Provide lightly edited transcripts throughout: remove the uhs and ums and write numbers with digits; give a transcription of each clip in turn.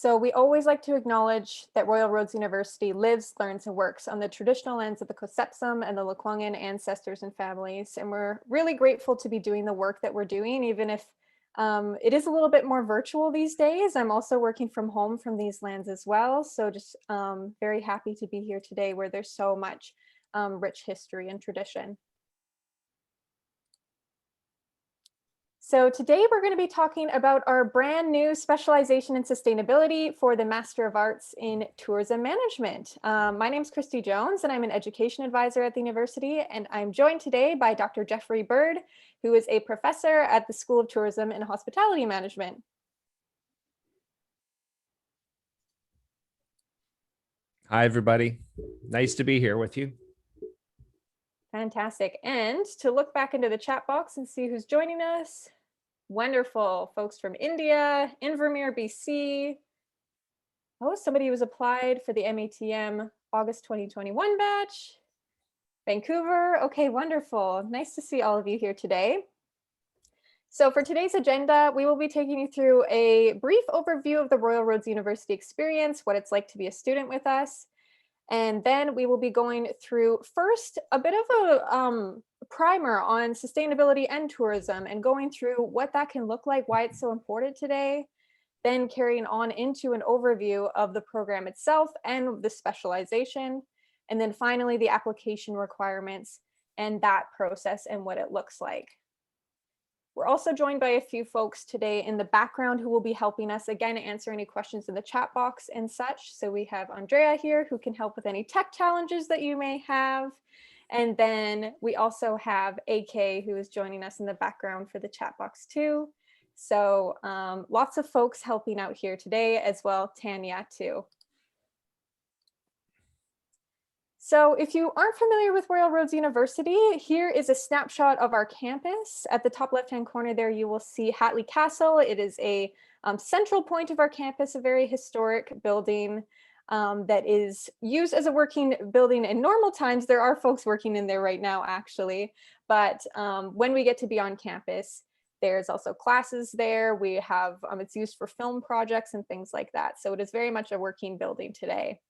So we always like to acknowledge that Royal Roads University lives, learns, and works on the traditional lands of the Cossepsum and the Lekwungen ancestors and families. And we're really grateful to be doing the work that we're doing, even if it is a little bit more virtual these days. I'm also working from home from these lands as well. So just very happy to be here today where there's so much rich history and tradition. So today we're going to be talking about our brand new specialization in sustainability for the Master of Arts in Tourism Management. My name is Christy Jones and I'm an education advisor at the university, and I'm joined today by Dr. Geoff Bird, who is a professor at the School of Tourism and Hospitality Management. Hi, everybody. Nice to be here with you. Fantastic. And to look back into the chat box and see who's joining us. Wonderful folks from India, Invermere, BC. Oh, somebody who's applied for the Matm August 2021 batch. Vancouver. Okay, wonderful. Nice to see all of you here today. So for today's agenda, we will be taking you through a brief overview of the Royal Roads University experience, what it's like to be a student with us. And then we will be going through first a bit of a primer on sustainability and tourism and going through what that can look like, why it's so important today, then carrying on into an overview of the program itself and the specialization, and then finally the application requirements and that process and what it looks like. We're also joined by a few folks today in the background who will be helping us, again, answer any questions in the chat box and such. So we have Andrea here who can help with any tech challenges that you may have. And then we also have AK who is joining us in the background for the chat box too. So lots of folks helping out here today as well, Tanya too. So if you aren't familiar with Royal Roads University, here is a snapshot of our campus. At the top left-hand corner there, you will see Hatley Castle. It is a central point of our campus, a very historic building that is used as a working building in normal times. There are folks working in there right now, actually. But when we get to be on campus, there's also classes there. We have, it's used for film projects and things like that. So it is very much a working building today.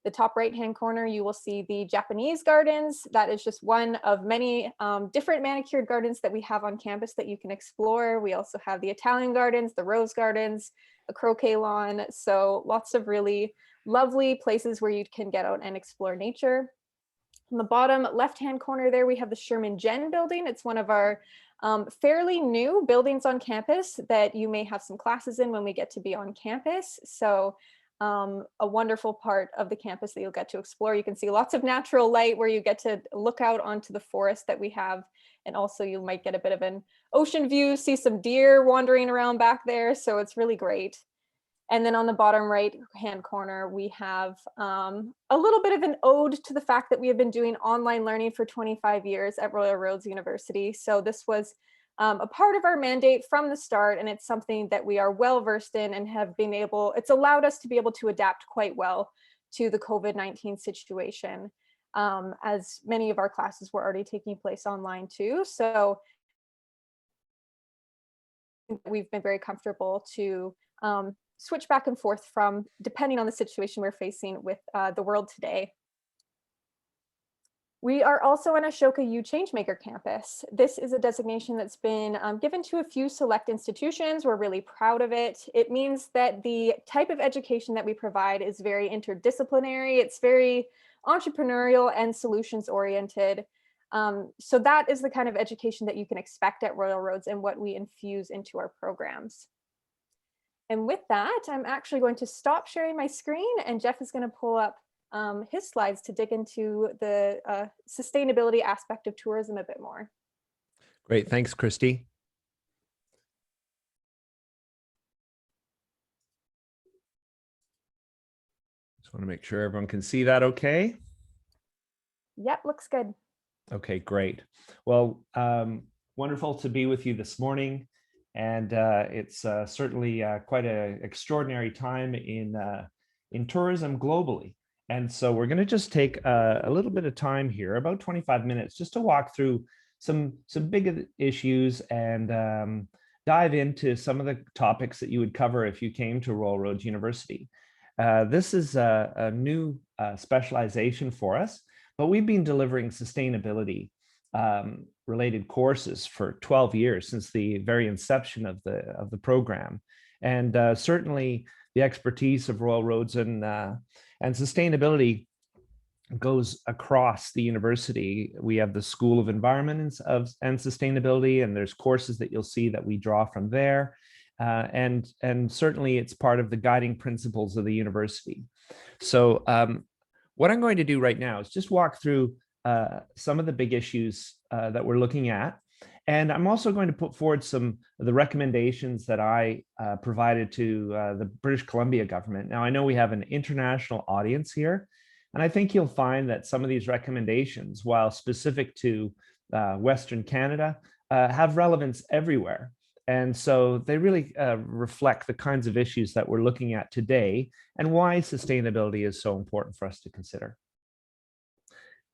The top right-hand corner, you will see the Japanese gardens. That is just one of many different manicured gardens that we have on campus that you can explore. We also have the Italian gardens, the rose gardens, a croquet lawn. So lots of really lovely places where you can get out and explore nature. On the bottom left-hand corner there, we have the Sherman Gen building. It's one of our fairly new buildings on campus that you may have some classes in when we get to be on campus. So a wonderful part of the campus that you'll get to explore. You can see lots of natural light where you get to look out onto the forest that we have. And also you might get a bit of an ocean view, see some deer wandering around back there. So it's really great. And then on the bottom right hand corner, we have a little bit of an ode to the fact that we have been doing online learning for 25 years at Royal Roads University. So this was a part of our mandate from the start, and it's something that we are well versed in and have been able, it's allowed us to be able to adapt quite well to the COVID-19 situation, as many of our classes were already taking place online too. So we've been very comfortable to switch back and forth from, depending on the situation we're facing with the world today. We are also an Ashoka U Changemaker campus. This is a designation that's been given to a few select institutions. We're really proud of it. It means that the type of education that we provide is very interdisciplinary. It's very entrepreneurial and solutions oriented. So that is the kind of education that you can expect at Royal Roads and what we infuse into our programs. And with that, I'm actually going to stop sharing my screen, and Geoff is going to pull up his slides to dig into the sustainability aspect of tourism a bit more. Great, thanks, Christy. Just want to make sure everyone can see that okay. Yep, looks good. Okay, great. Well, wonderful to be with you this morning. And it's certainly quite an extraordinary time in tourism globally. And so we're going to just take a little bit of time here, about 25 minutes, just to walk through some big issues and dive into some of the topics that you would cover if you came to Royal Roads University. This is a new specialization for us, but we've been delivering sustainability related courses for 12 years since the very inception of the program. And certainly the expertise of Royal Roads and sustainability goes across the university. We have the School of Environment and Sustainability, and there's courses that you'll see that we draw from there. And certainly it's part of the guiding principles of the university. So what I'm going to do right now is just walk through some of the big issues that we're looking at. And I'm also going to put forward some of the recommendations that I provided to the British Columbia government. Now, I know we have an international audience here, and I think you'll find that some of these recommendations, while specific to Western Canada, have relevance everywhere. And so they really reflect the kinds of issues that we're looking at today and why sustainability is so important for us to consider.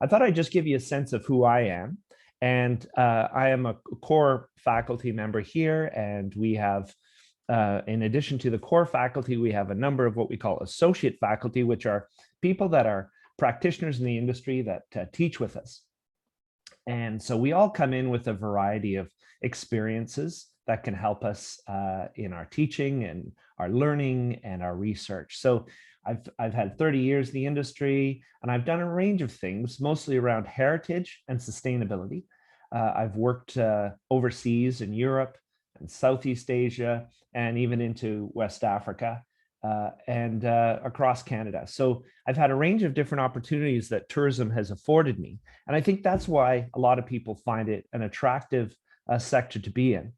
I thought I'd just give you a sense of who I am. And I am a core faculty member here, and we have, in addition to the core faculty, we have a number of what we call associate faculty, which are people that are practitioners in the industry that teach with us. And so we all come in with a variety of experiences that can help us in our teaching and our learning and our research. So I've had 30 years in the industry, and I've done a range of things, mostly around heritage and sustainability. I've worked overseas in Europe and Southeast Asia, and even into West Africa and across Canada. So I've had a range of different opportunities that tourism has afforded me. And I think that's why a lot of people find it an attractive sector to be in.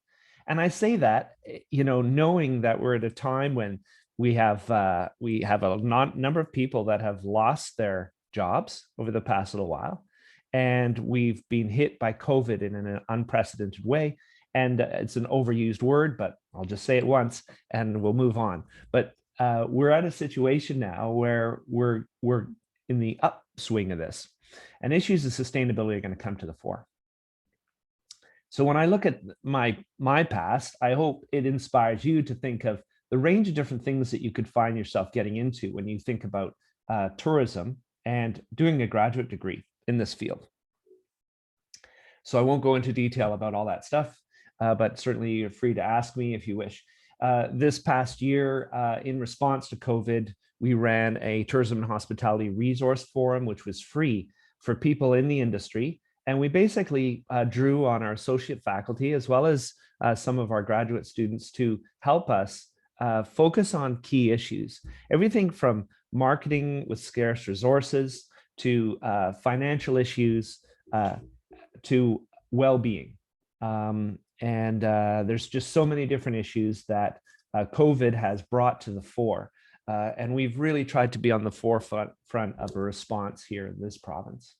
And I say that, knowing that we're at a time when we have a number of people that have lost their jobs over the past little while, and we've been hit by COVID in an unprecedented way. And it's an overused word, but I'll just say it once and we'll move on. But we're at a situation now where we're in the upswing of this, and issues of sustainability are going to come to the fore. So when I look at my past, I hope it inspires you to think of the range of different things that you could find yourself getting into when you think about tourism and doing a graduate degree in this field. So I won't go into detail about all that stuff, but certainly you're free to ask me if you wish. This past year, in response to COVID, we ran a tourism and hospitality resource forum, which was free for people in the industry. And we basically drew on our associate faculty as well as some of our graduate students to help us focus on key issues. Everything from marketing with scarce resources to financial issues to well-being. And there's just so many different issues that COVID has brought to the fore. And we've really tried to be on the forefront of a response here in this province.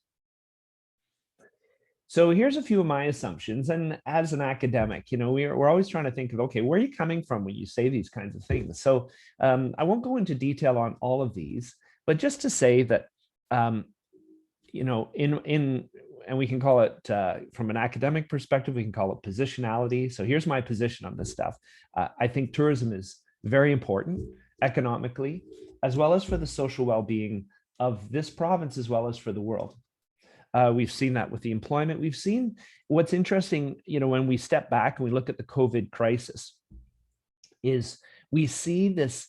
So here's a few of my assumptions. And as an academic, we're always trying to think of, okay, where are you coming from when you say these kinds of things? So I won't go into detail on all of these, but just to say that, and we can call it, from an academic perspective, we can call it positionality. So here's my position on this stuff. I think tourism is very important economically, as well as for the social well-being of this province, as well as for the world. We've seen that with the employment. We've seen what's interesting, when we step back and we look at the COVID crisis, is we see this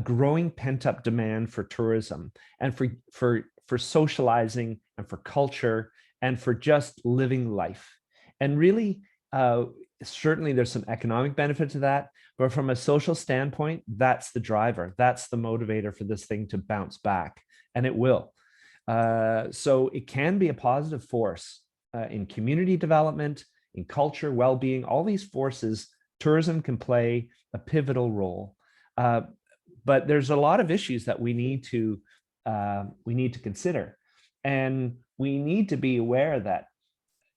growing pent-up demand for tourism and for socializing and for culture and for just living life. And really, certainly there's some economic benefit to that, but from a social standpoint, that's the driver. That's the motivator for this thing to bounce back, and it will. So it can be a positive force in community development, in culture, well-being, all these forces. Tourism can play a pivotal role, but there's a lot of issues that we need to consider, and we need to be aware that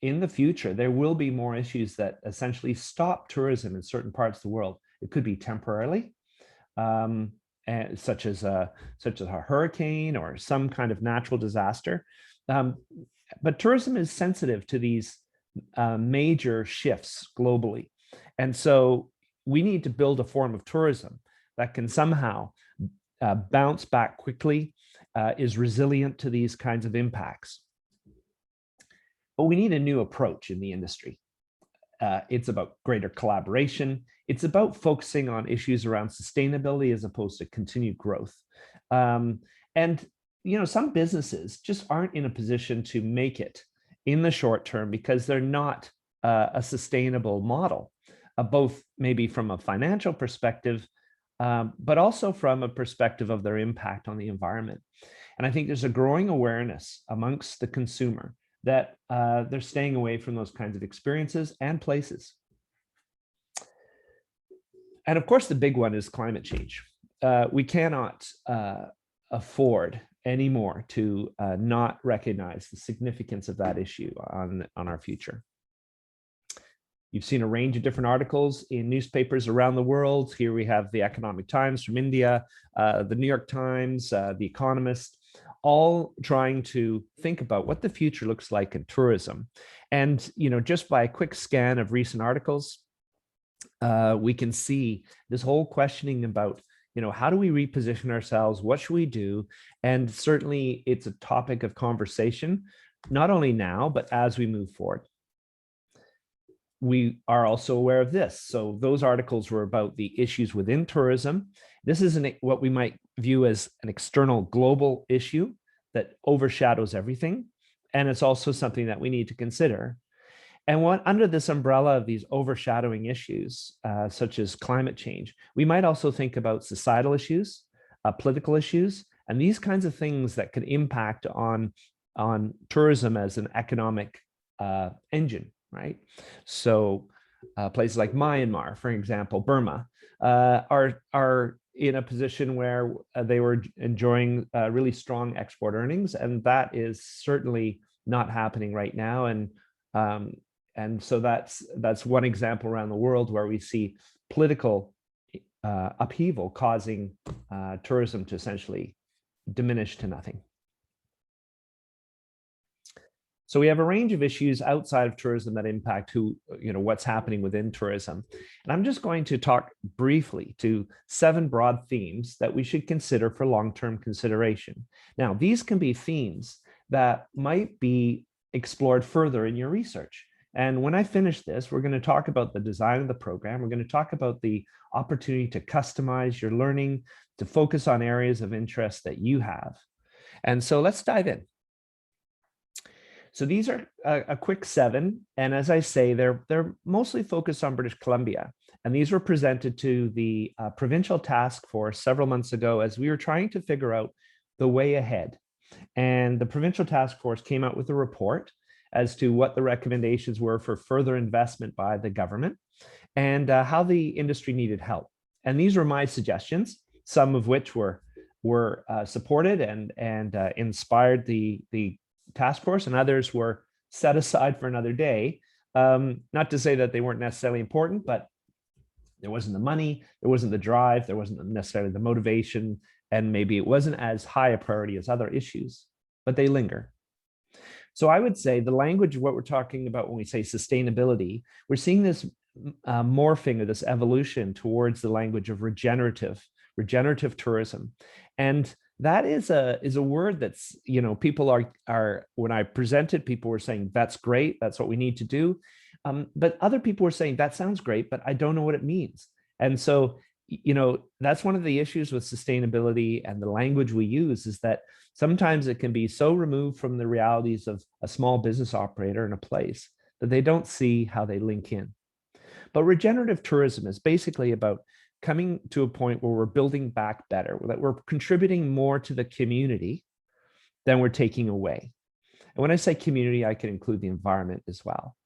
in the future there will be more issues that essentially stop tourism in certain parts of the world. It could be temporarily. Such as a hurricane or some kind of natural disaster. But tourism is sensitive to these major shifts globally. And so we need to build a form of tourism that can somehow bounce back quickly, is resilient to these kinds of impacts. But we need a new approach in the industry. It's about greater collaboration. It's about focusing on issues around sustainability as opposed to continued growth. And some businesses just aren't in a position to make it in the short term because they're not a sustainable model, both maybe from a financial perspective, but also from a perspective of their impact on the environment. And I think there's a growing awareness amongst the consumer that they're staying away from those kinds of experiences and places. And of course, the big one is climate change. We cannot afford anymore to not recognize the significance of that issue on our future. You've seen a range of different articles in newspapers around the world. Here we have the Economic Times from India, the New York Times, The Economist, all trying to think about what the future looks like in tourism. And just by a quick scan of recent articles, we can see this whole questioning about how do we reposition ourselves? What should we do? And certainly it's a topic of conversation, not only now, but as we move forward. We are also aware of this. So those articles were about the issues within tourism. This is what we might view as an external global issue that overshadows everything. And it's also something that we need to consider. And under this umbrella of these overshadowing issues, such as climate change, we might also think about societal issues, political issues, and these kinds of things that could impact on tourism as an economic engine, right? So places like Myanmar, for example, Burma, are in a position where they were enjoying really strong export earnings, and that is certainly not happening right now. And so that's one example around the world where we see political upheaval causing tourism to essentially diminish to nothing. So we have a range of issues outside of tourism that impact what's happening within tourism. And I'm just going to talk briefly to 7 broad themes that we should consider for long-term consideration. Now, these can be themes that might be explored further in your research. And when I finish this, we're going to talk about the design of the program. We're going to talk about the opportunity to customize your learning, to focus on areas of interest that you have. And so let's dive in. So these are a quick 7. And as I say, they're mostly focused on British Columbia. And these were presented to the provincial task force several months ago as we were trying to figure out the way ahead. And the provincial task force came out with a report as to what the recommendations were for further investment by the government and how the industry needed help. And these were my suggestions, some of which were supported and inspired the task force, and others were set aside for another day. Not to say that they weren't necessarily important, but there wasn't the money, there wasn't the drive, there wasn't necessarily the motivation, and maybe it wasn't as high a priority as other issues, but they linger. So I would say the language of what we're talking about when we say sustainability, we're seeing this morphing or this evolution towards the language of regenerative tourism. And that is a word that's, people are when I presented, people were saying, that's great, that's what we need to do. But other people were saying, that sounds great, but I don't know what it means. And so, that's one of the issues with sustainability and the language we use, is that sometimes it can be so removed from the realities of a small business operator in a place that they don't see how they link in. But regenerative tourism is basically about coming to a point where we're building back better, that we're contributing more to the community than we're taking away. And when I say community, I can include the environment as well.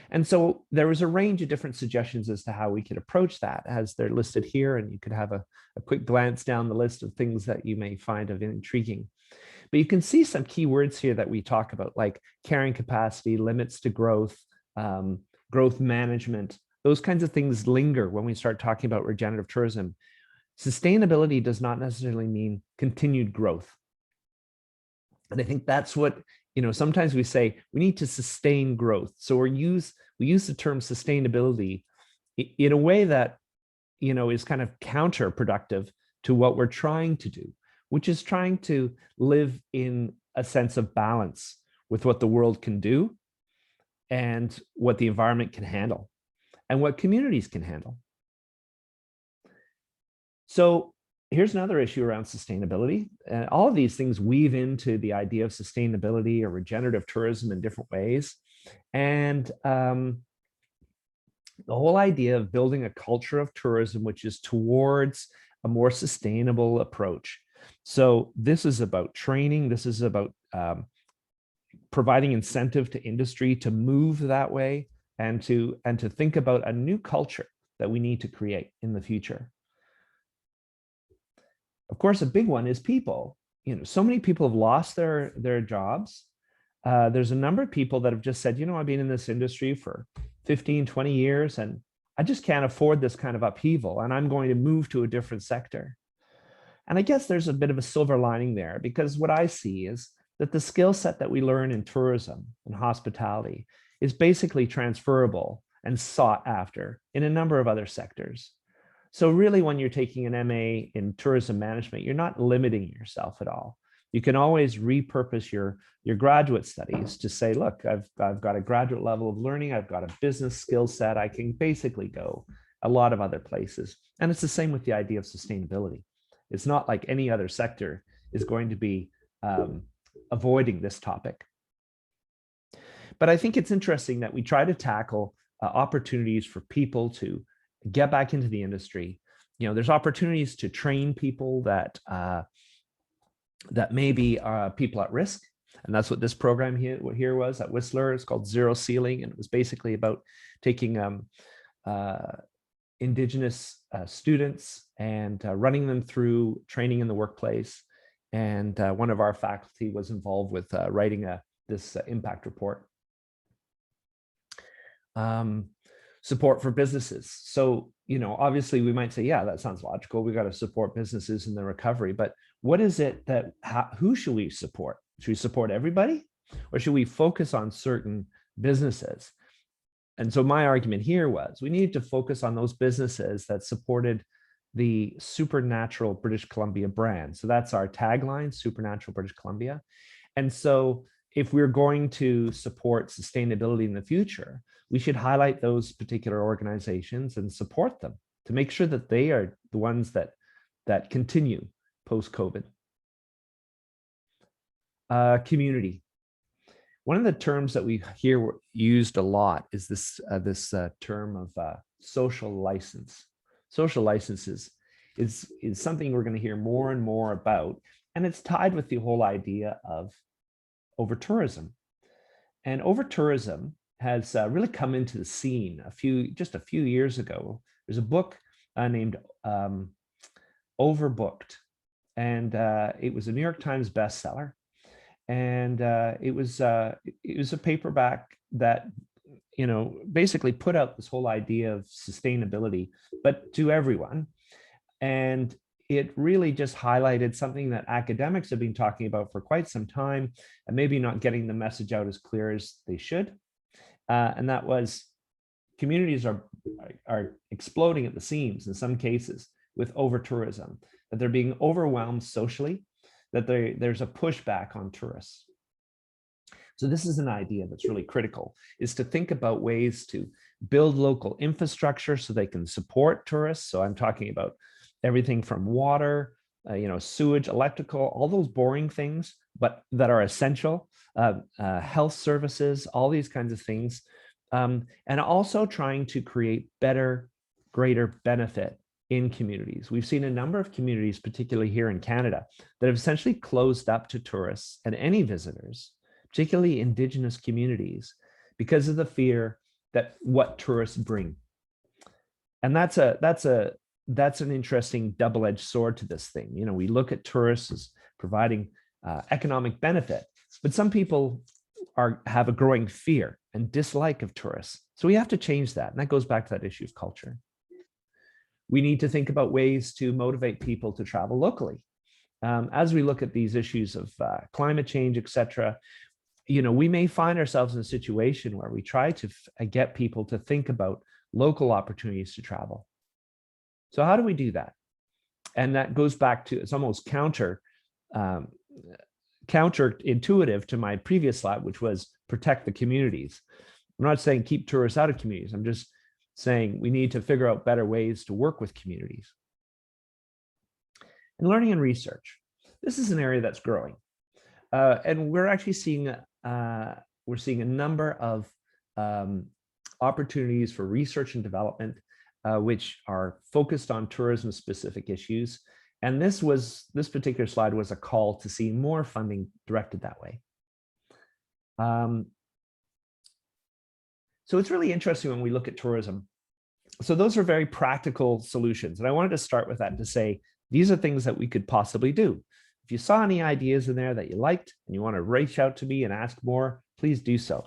And so there was a range of different suggestions as to how we could approach that, as they're listed here, and you could have a quick glance down the list of things that you may find of intriguing. But you can see some key words here that we talk about, like carrying capacity, limits to growth, growth management. Those kinds of things linger when we start talking about regenerative tourism. Sustainability does not necessarily mean continued growth. And I think that's what, sometimes we say we need to sustain growth. So we use the term sustainability in a way that, is kind of counterproductive to what we're trying to do, which is trying to live in a sense of balance with what the world can do and what the environment can handle and what communities can handle. So here's another issue around sustainability. All of these things weave into the idea of sustainability or regenerative tourism in different ways. And the whole idea of building a culture of tourism, which is towards a more sustainable approach. So this is about training. This is about providing incentive to industry to move that way and to think about a new culture that we need to create in the future. Of course, a big one is people. So many people have lost their jobs. There's a number of people that have just said, I've been in this industry for 15, 20 years, and I just can't afford this kind of upheaval, and I'm going to move to a different sector. And I guess there's a bit of a silver lining there, because what I see is that the skill set that we learn in tourism and hospitality is basically transferable and sought after in a number of other sectors. So really, when you're taking an MA in tourism management, you're not limiting yourself at all. You can always repurpose your graduate studies to say, look, I've got a graduate level of learning, I've got a business skill set, I can basically go a lot of other places. And it's the same with the idea of sustainability. It's not like any other sector is going to be avoiding this topic. But I think it's interesting that we try to tackle opportunities for people to get back into the industry. There's opportunities to train people that may be people at risk. And that's what this program here was at Whistler. It's called Zero Ceiling. And it was basically about taking Indigenous students and running them through training in the workplace. And one of our faculty was involved with writing this impact report. Support for businesses. So, obviously we might say, yeah, that sounds logical. We got to support businesses in the recovery, but what is it that, who should we support? Should we support everybody, or should we focus on certain businesses? And so my argument here was we needed to focus on those businesses that supported the Supernatural British Columbia brand. So that's our tagline, Supernatural British Columbia. And so if we're going to support sustainability in the future, we should highlight those particular organizations and support them to make sure that they are the ones that continue post-COVID. Community. One of the terms that we hear used a lot is this term of social license. Social licenses is something we're going to hear more and more about, and it's tied with the whole idea of over-tourism. And over-tourism has really come into the scene just a few years ago. There's a book named Overbooked, and it was a New York Times bestseller. And it was a paperback that basically put out this whole idea of sustainability, but to everyone. And it really just highlighted something that academics have been talking about for quite some time, and maybe not getting the message out as clear as they should. And that was communities are exploding at the seams in some cases with over-tourism, that they're being overwhelmed socially, that there's a pushback on tourists. So this is an idea that's really critical, is to think about ways to build local infrastructure so they can support tourists. So I'm talking about everything from water, sewage, electrical, all those boring things, but that are essential, health services, all these kinds of things. And also trying to create greater benefit in communities. We've seen a number of communities, particularly here in Canada, that have essentially closed up to tourists and any visitors, particularly Indigenous communities, because of the fear that what tourists bring. And that's an interesting double-edged sword to this thing. We look at tourists as providing economic benefit, but some people have a growing fear and dislike of tourists. So we have to change that. And that goes back to that issue of culture. We need to think about ways to motivate people to travel locally. As we look at these issues of climate change, et cetera, we may find ourselves in a situation where we try to get people to think about local opportunities to travel. So how do we do that? And that goes back to, it's almost counterintuitive to my previous slide, which was protect the communities. I'm not saying keep tourists out of communities. I'm just saying we need to figure out better ways to work with communities. And learning and research. This is an area that's growing. And we're actually seeing, we're seeing a number of opportunities for research and development, which are focused on tourism specific issues. And this particular slide was a call to see more funding directed that way. So it's really interesting when we look at tourism. So those are very practical solutions. And I wanted to start with that to say, these are things that we could possibly do. If you saw any ideas in there that you liked and you want to reach out to me and ask more, please do so.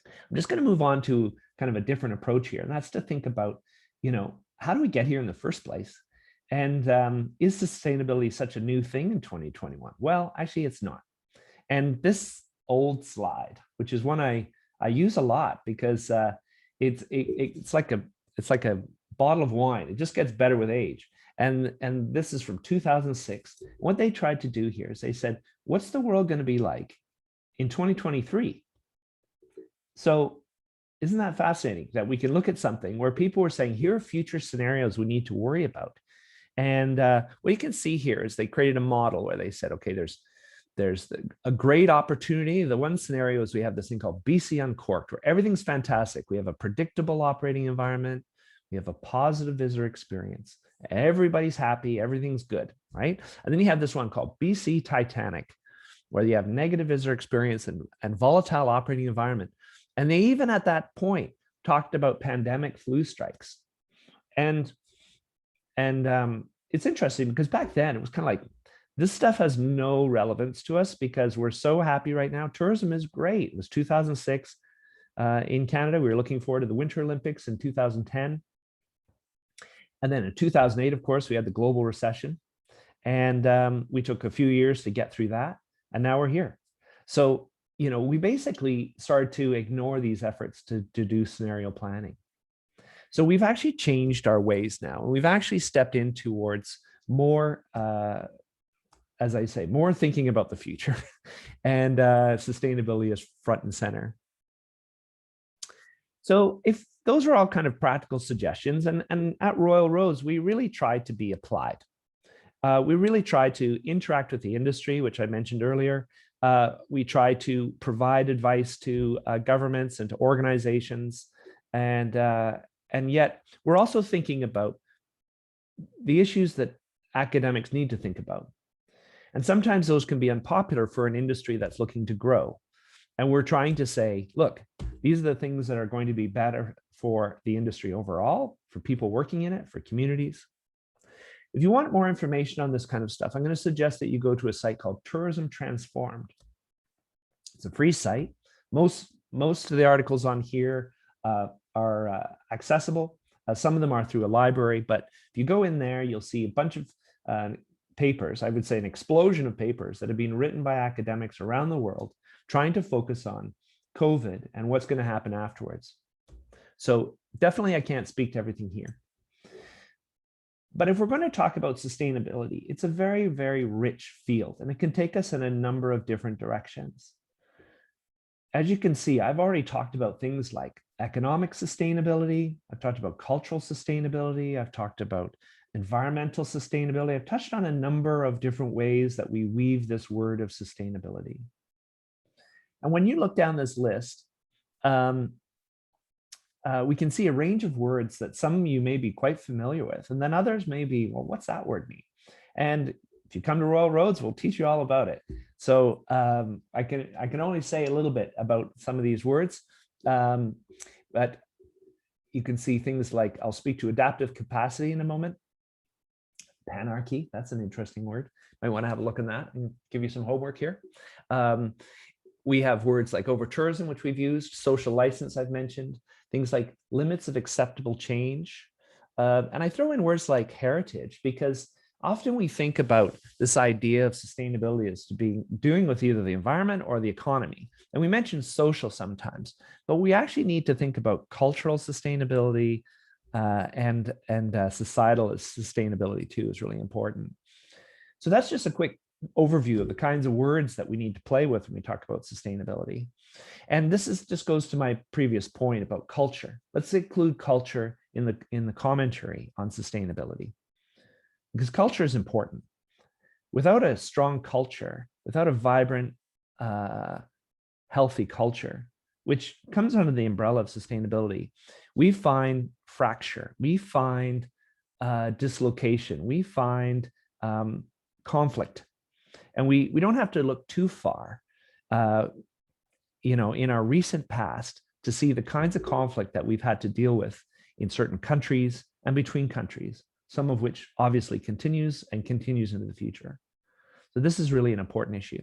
I'm just going to move on to kind of a different approach here. And that's to think about, how do we get here in the first place? And is sustainability such a new thing in 2021? Well, actually, it's not. And this old slide, which is one I use a lot because it's like a bottle of wine. It just gets better with age. And this is from 2006. What they tried to do here is they said, what's the world going to be like in 2023? So isn't that fascinating that we can look at something where people were saying, here are future scenarios we need to worry about. And what you can see here is they created a model where they said, okay, there's a great opportunity. The one scenario is we have this thing called BC Uncorked, where everything's fantastic. We have a predictable operating environment. We have a positive visitor experience. Everybody's happy. Everything's good, right? And then you have this one called BC Titanic, where you have negative visitor experience and volatile operating environment. And they even at that point talked about pandemic flu strikes. And it's interesting because back then it was kind of like, this stuff has no relevance to us because we're so happy right now. Tourism is great. It was 2006 in Canada. We were looking forward to the Winter Olympics in 2010. And then in 2008, of course, we had the global recession. And we took a few years to get through that. And now we're here. So, we basically started to ignore these efforts to do scenario planning. So we've actually changed our ways now. And we've actually stepped in towards more, as I say, more thinking about the future. And sustainability is front and center. So if those are all kind of practical suggestions, and at Royal Roads, we really tried to be applied. We really tried to interact with the industry, which I mentioned earlier. We try to provide advice to governments and to organizations. And yet we're also thinking about the issues that academics need to think about. And sometimes those can be unpopular for an industry that's looking to grow. And we're trying to say, look, these are the things that are going to be better for the industry overall, for people working in it, for communities. If you want more information on this kind of stuff, I'm going to suggest that you go to a site called Tourism Transformed. It's a free site. Most of the articles on here are accessible. Some of them are through a library, but if you go in there, you'll see a bunch of papers, I would say an explosion of papers that have been written by academics around the world, trying to focus on COVID and what's going to happen afterwards. So definitely I can't speak to everything here. But if we're going to talk about sustainability, it's a very, very rich field, and it can take us in a number of different directions. As you can see, I've already talked about things like economic sustainability. I've talked about cultural sustainability. I've talked about environmental sustainability. I've touched on a number of different ways that we weave this word of sustainability. And when you look down this list, we can see a range of words that some of you may be quite familiar with, and then others may be, well, what's that word mean? And if you come to Royal Roads, we'll teach you all about it. So I can only say a little bit about some of these words, but you can see things like, I'll speak to adaptive capacity in a moment. Panarchy, that's an interesting word. Might want to have a look at that and give you some homework here. We have words like over-tourism, which we've used, social license I've mentioned, things like limits of acceptable change. And I throw in words like heritage because often we think about this idea of sustainability as to be doing with either the environment or the economy. And we mention social sometimes, but we actually need to think about cultural sustainability and societal sustainability too is really important. So that's just a quick overview of the kinds of words that we need to play with when we talk about sustainability. And this is just goes to my previous point about culture. Let's include culture in the commentary on sustainability, because culture is important. Without a strong culture, without a vibrant, healthy culture, which comes under the umbrella of sustainability, we find fracture, we find dislocation, we find conflict. And we don't have to look too far, in our recent past to see the kinds of conflict that we've had to deal with in certain countries and between countries, some of which obviously continues into the future. So this is really an important issue.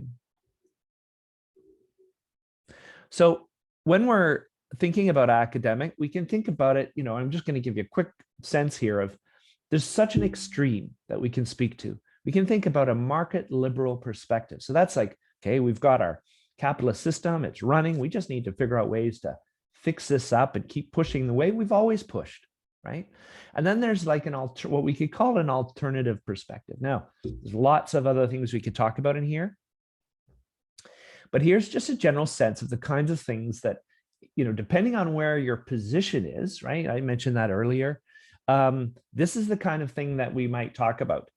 So when we're thinking about academic, we can think about it, I'm just going to give you a quick sense here of there's such an extreme that we can speak to. We can think about a market liberal perspective. So that's like, okay, we've got our capitalist system, it's running. We just need to figure out ways to fix this up and keep pushing the way we've always pushed, right? And then there's like what we could call an alternative perspective. Now, there's lots of other things we could talk about in here, but here's just a general sense of the kinds of things that, depending on where your position is, right? I mentioned that earlier. This is the kind of thing that we might talk about.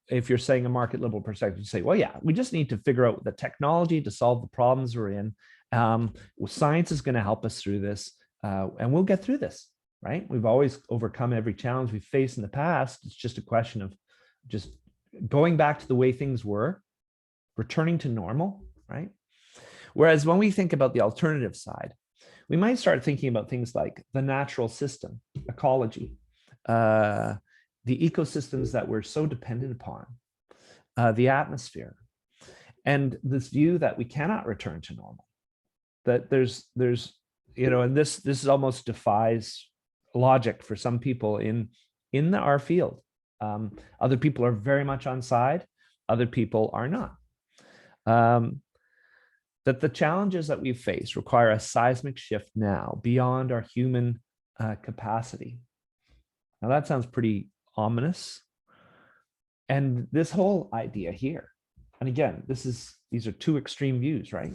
If you're saying a market liberal perspective, you say, well, yeah, we just need to figure out the technology to solve the problems we're in. Science is going to help us through this, and we'll get through this, right? We've always overcome every challenge we've faced in the past. It's just a question of just going back to the way things were, returning to normal, right? Whereas when we think about the alternative side, we might start thinking about things like the natural system, ecology, the ecosystems that we're so dependent upon, the atmosphere, and this view that we cannot return to normal, that there's and this almost defies logic for some people in our field. Other people are very much on side, other people are not. That the challenges that we face require a seismic shift now beyond our human capacity. Now that sounds pretty ominous. And this whole idea here, and again, these are two extreme views, right?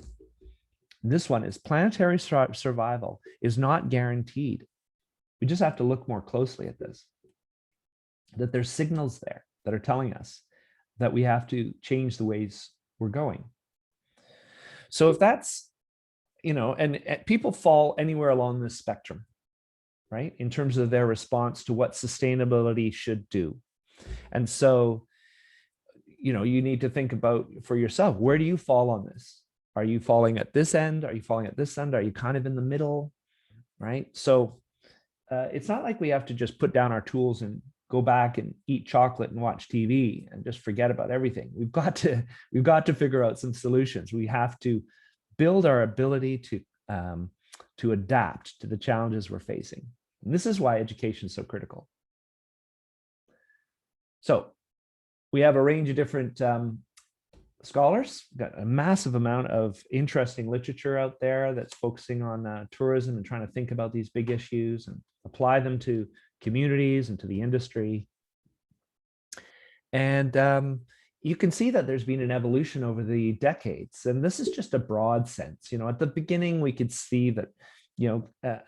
This one is planetary survival is not guaranteed. We just have to look more closely at this, that there's signals there that are telling us that we have to change the ways we're going. So if that's, and people fall anywhere along this spectrum, right, in terms of their response to what sustainability should do. And so, you need to think about for yourself, where do you fall on this? Are you falling at this end? Are you falling at this end? Are you kind of in the middle, right? So it's not like we have to just put down our tools and go back and eat chocolate and watch TV and just forget about everything. We've got to figure out some solutions. We have to build our ability to adapt to the challenges we're facing. And this is why education is so critical. So we have a range of different scholars, got a massive amount of interesting literature out there that's focusing on tourism and trying to think about these big issues and apply them to communities and to the industry. And you can see that there's been an evolution over the decades. And this is just a broad sense. At the beginning, we could see that,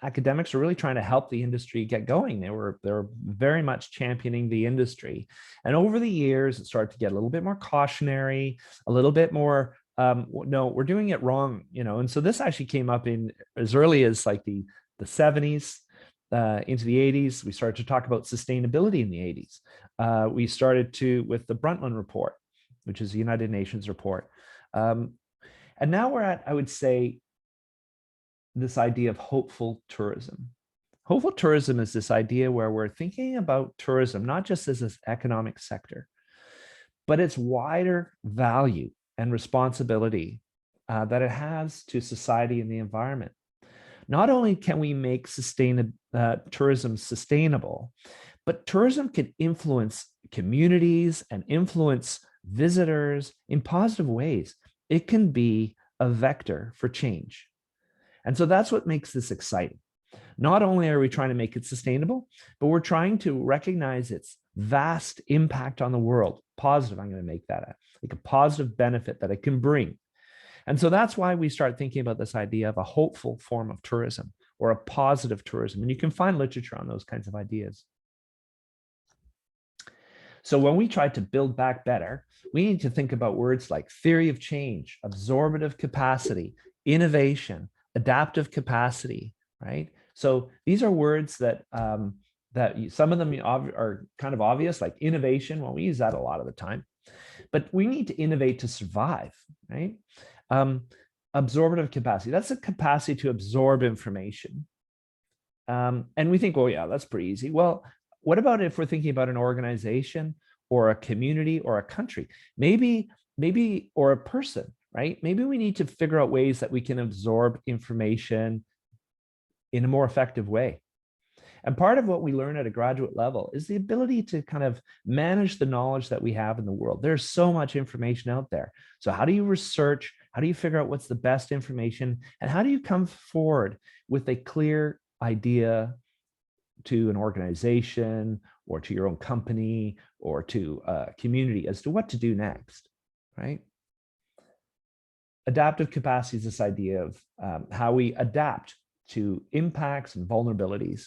academics are really trying to help the industry get going. They were very much championing the industry. And over the years, it started to get a little bit more cautionary, a little bit more, no, we're doing it wrong, And so this actually came up in as early as like the 70s. Into the 80s, we started to talk about sustainability in the 80s. We started with the Brundtland Report, which is the United Nations report. And now we're at, I would say, this idea of hopeful tourism. Hopeful tourism is this idea where we're thinking about tourism, not just as this economic sector, but its wider value and responsibility that it has to society and the environment. Not only can we make tourism sustainable, But tourism can influence communities and influence visitors in positive ways. It can be a vector for change. And so that's what makes this exciting. Not only are we trying to make it sustainable, but we're trying to recognize its vast impact on the world. Positive, I'm going to make that like a positive benefit that it can bring. And so that's why we start thinking about this idea of a hopeful form of tourism or a positive tourism. And you can find literature on those kinds of ideas. So when we try to build back better, we need to think about words like theory of change, absorptive capacity, innovation, adaptive capacity, right? So these are words that some of them are kind of obvious, like innovation. Well, we use that a lot of the time, but we need to innovate to survive, right? Absorptive capacity, that's a capacity to absorb information. And we think, oh yeah, that's pretty easy. Well, what about if we're thinking about an organization or a community or a country, maybe, or a person, right? Maybe we need to figure out ways that we can absorb information in a more effective way. And part of what we learn at a graduate level is the ability to kind of manage the knowledge that we have in the world. There's so much information out there. So how do you research? How do you figure out what's the best information? And how do you come forward with a clear idea to an organization or to your own company or to a community as to what to do next, right? Adaptive capacity is this idea of how we adapt to impacts and vulnerabilities.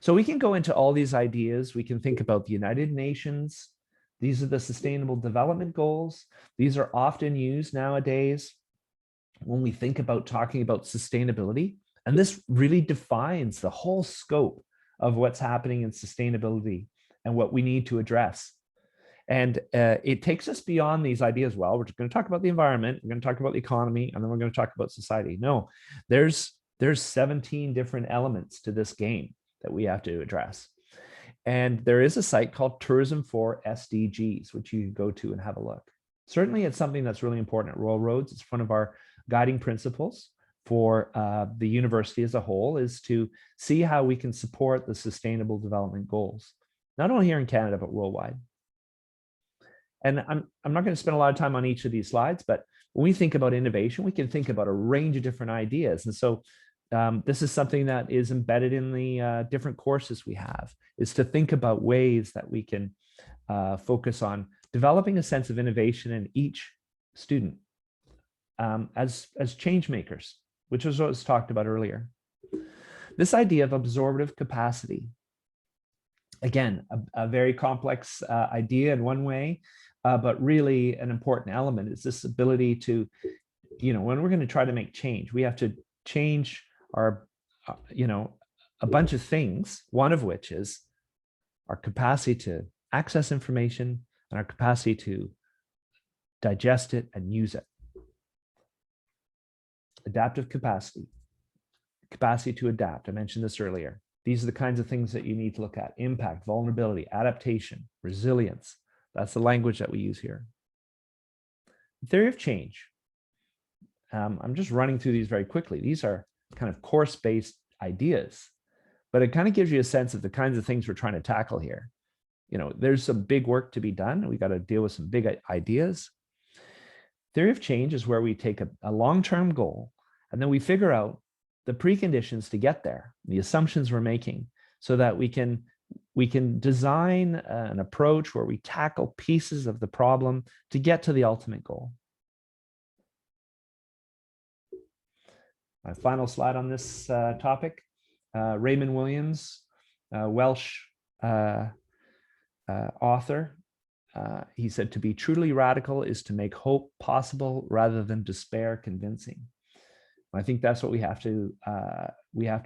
So we can go into all these ideas. We can think about the United Nations. These are the Sustainable Development Goals. These are often used nowadays when we think about talking about sustainability. And this really defines the whole scope of what's happening in sustainability and what we need to address. And it takes us beyond these ideas. Well, we're going to talk about the environment, we're going to talk about the economy, and then we're going to talk about society. No, there's 17 different elements to this game that we have to address. And there is a site called Tourism for SDGs, which you can go to and have a look. Certainly, it's something that's really important at Royal Roads. It's one of our guiding principles for the university as a whole, is to see how we can support the Sustainable Development Goals, not only here in Canada, but worldwide. And I'm not going to spend a lot of time on each of these slides, but when we think about innovation, we can think about a range of different ideas. And so this is something that is embedded in the different courses we have, is to think about ways that we can focus on developing a sense of innovation in each student as change makers, which was what was talked about earlier. This idea of absorptive capacity, again, a very complex idea in one way, but really an important element is this ability to, when we're going to try to make change, we have to change our, a bunch of things, one of which is our capacity to access information and our capacity to digest it and use it. Adaptive capacity, capacity to adapt. I mentioned this earlier. These are the kinds of things that you need to look at: impact, vulnerability, adaptation, resilience. That's the language that we use here. Theory of change. I'm just running through these very quickly. These are kind of course-based ideas, but it kind of gives you a sense of the kinds of things we're trying to tackle here. There's some big work to be done. We got to deal with some big ideas. Theory of change is where we take a long-term goal, and then we figure out the preconditions to get there, the assumptions we're making, so that we can design an approach where we tackle pieces of the problem to get to the ultimate goal. My final slide on this topic, Raymond Williams, Welsh author, he said, "To be truly radical is to make hope possible rather than despair convincing." I think that's what we have to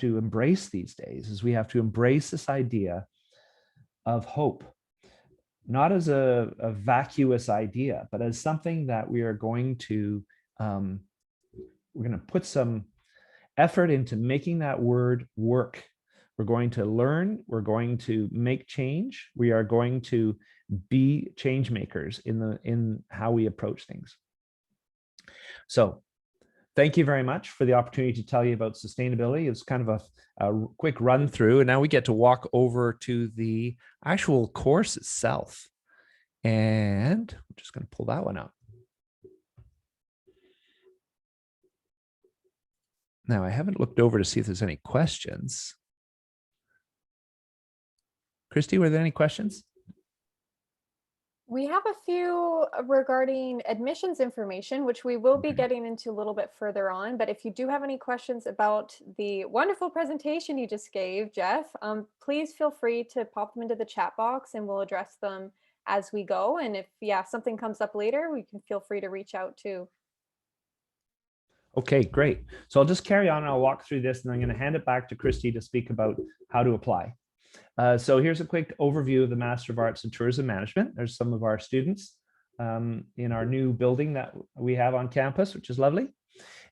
embrace these days, is we have to embrace this idea of hope, not as a vacuous idea, but as something that we are going to, we're going to put some effort into making that word work. We're going to learn, we're going to make change, we are going to be change makers in how we approach things. So thank you very much for the opportunity to tell you about sustainability. It's kind of a quick run through, and now we get to walk over to the actual course itself. And I'm just going to pull that one out. Now, I haven't looked over to see if there's any questions. Christy, were there any questions? We have a few regarding admissions information, which we will be getting into a little bit further on. But if you do have any questions about the wonderful presentation you just gave, Geoff, please feel free to pop them into the chat box and we'll address them as we go. And if something comes up later, we can feel free to reach out too. Okay, great. So I'll just carry on and I'll walk through this, and I'm going to hand it back to Christy to speak about how to apply. So here's a quick overview of the Master of Arts in Tourism Management. There's some of our students in our new building that we have on campus, which is lovely.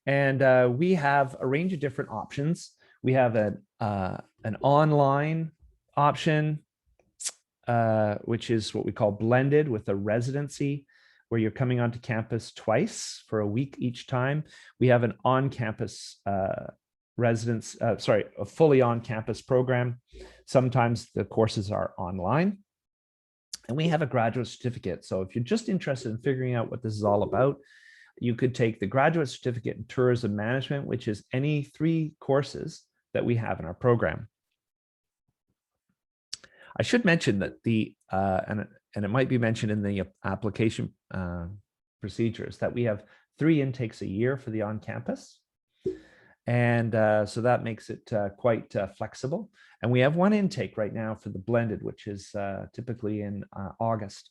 And we have a range of different options. We have an online option, which is what we call blended with a residency, where you're coming onto campus twice for a week each time. We have an on-campus a fully on-campus program. Sometimes the courses are online. And we have a graduate certificate. So if you're just interested in figuring out what this is all about, you could take the graduate certificate in tourism management, which is any 3 courses that we have in our program. I should mention that and it might be mentioned in the application procedures, that we have 3 intakes a year for the on-campus. And so that makes it quite flexible. And we have 1 intake right now for the blended, which is typically in August.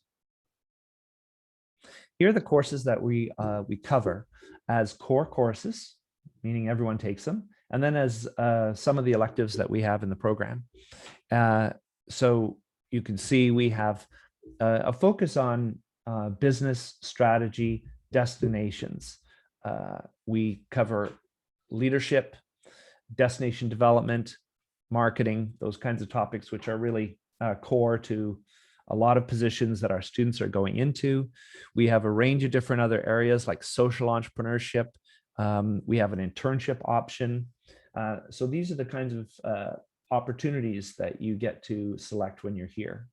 Here are the courses that we cover as core courses, meaning everyone takes them, and then as some of the electives that we have in the program. So you can see we have a focus on business strategy, destinations. We cover leadership, destination development, marketing, those kinds of topics, which are really core to a lot of positions that our students are going into. We have a range of different other areas like social entrepreneurship. We have an internship option. So these are the kinds of opportunities that you get to select when you're here.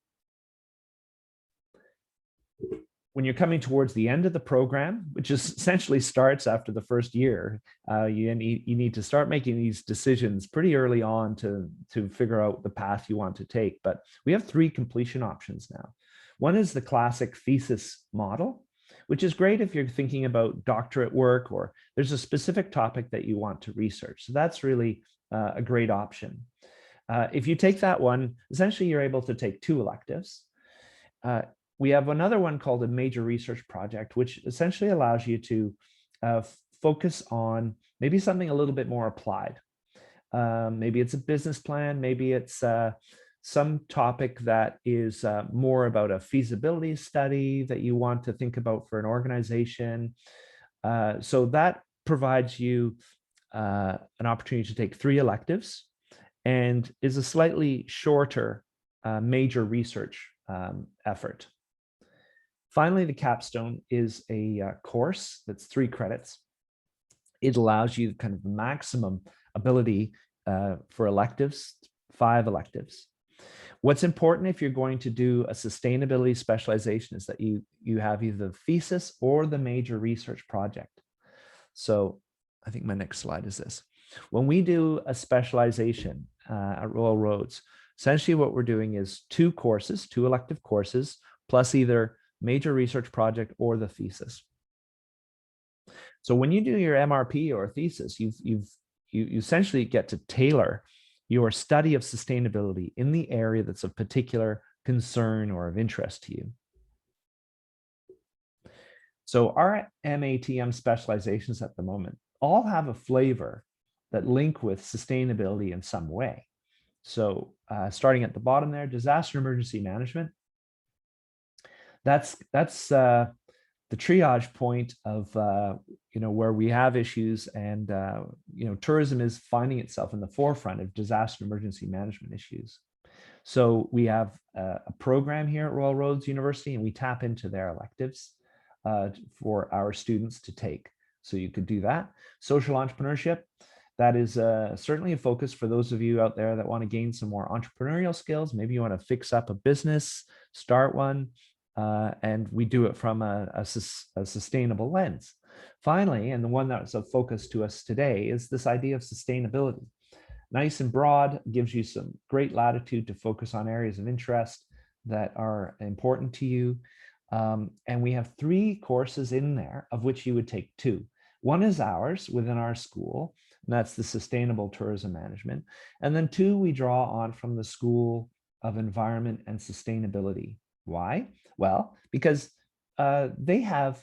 When you're coming towards the end of the program, which essentially starts after the first year, you need to start making these decisions pretty early on to figure out the path you want to take. But we have 3 completion options now. One is the classic thesis model, which is great if you're thinking about doctorate work or there's a specific topic that you want to research. So that's really a great option. If you take that one, essentially you're able to take 2 electives. We have another one called a major research project, which essentially allows you to focus on maybe something a little bit more applied. Maybe it's a business plan, maybe it's some topic that is more about a feasibility study that you want to think about for an organization. So that provides you an opportunity to take 3 electives and is a slightly shorter major research effort. Finally, the Capstone is a course that's 3 credits. It allows you kind of maximum ability for electives, 5 electives. What's important if you're going to do a sustainability specialization is that you have either the thesis or the major research project. So I think my next slide is this. When we do a specialization at Royal Roads, essentially what we're doing is 2 courses, 2 elective courses, plus either major research project or the thesis. So when you do your MRP or thesis, you essentially get to tailor your study of sustainability in the area that's of particular concern or of interest to you. So our MATM specializations at the moment all have a flavor that link with sustainability in some way. So starting at the bottom there, disaster emergency management. That's the triage point of where we have issues, and tourism is finding itself in the forefront of disaster emergency management issues. So we have a program here at Royal Roads University, and we tap into their electives for our students to take. So you could do that. Social entrepreneurship, that is certainly a focus for those of you out there that want to gain some more entrepreneurial skills. Maybe you want to fix up a business, start one, and we do it from a sustainable lens. Finally, and the one that's of focus to us today, is this idea of sustainability. Nice and broad, gives you some great latitude to focus on areas of interest that are important to you. And we have 3 courses in there, of which you would take 2. One is ours within our school, and that's the Sustainable Tourism Management. And then 2, we draw on from the School of Environment and Sustainability. Why? Well, because they have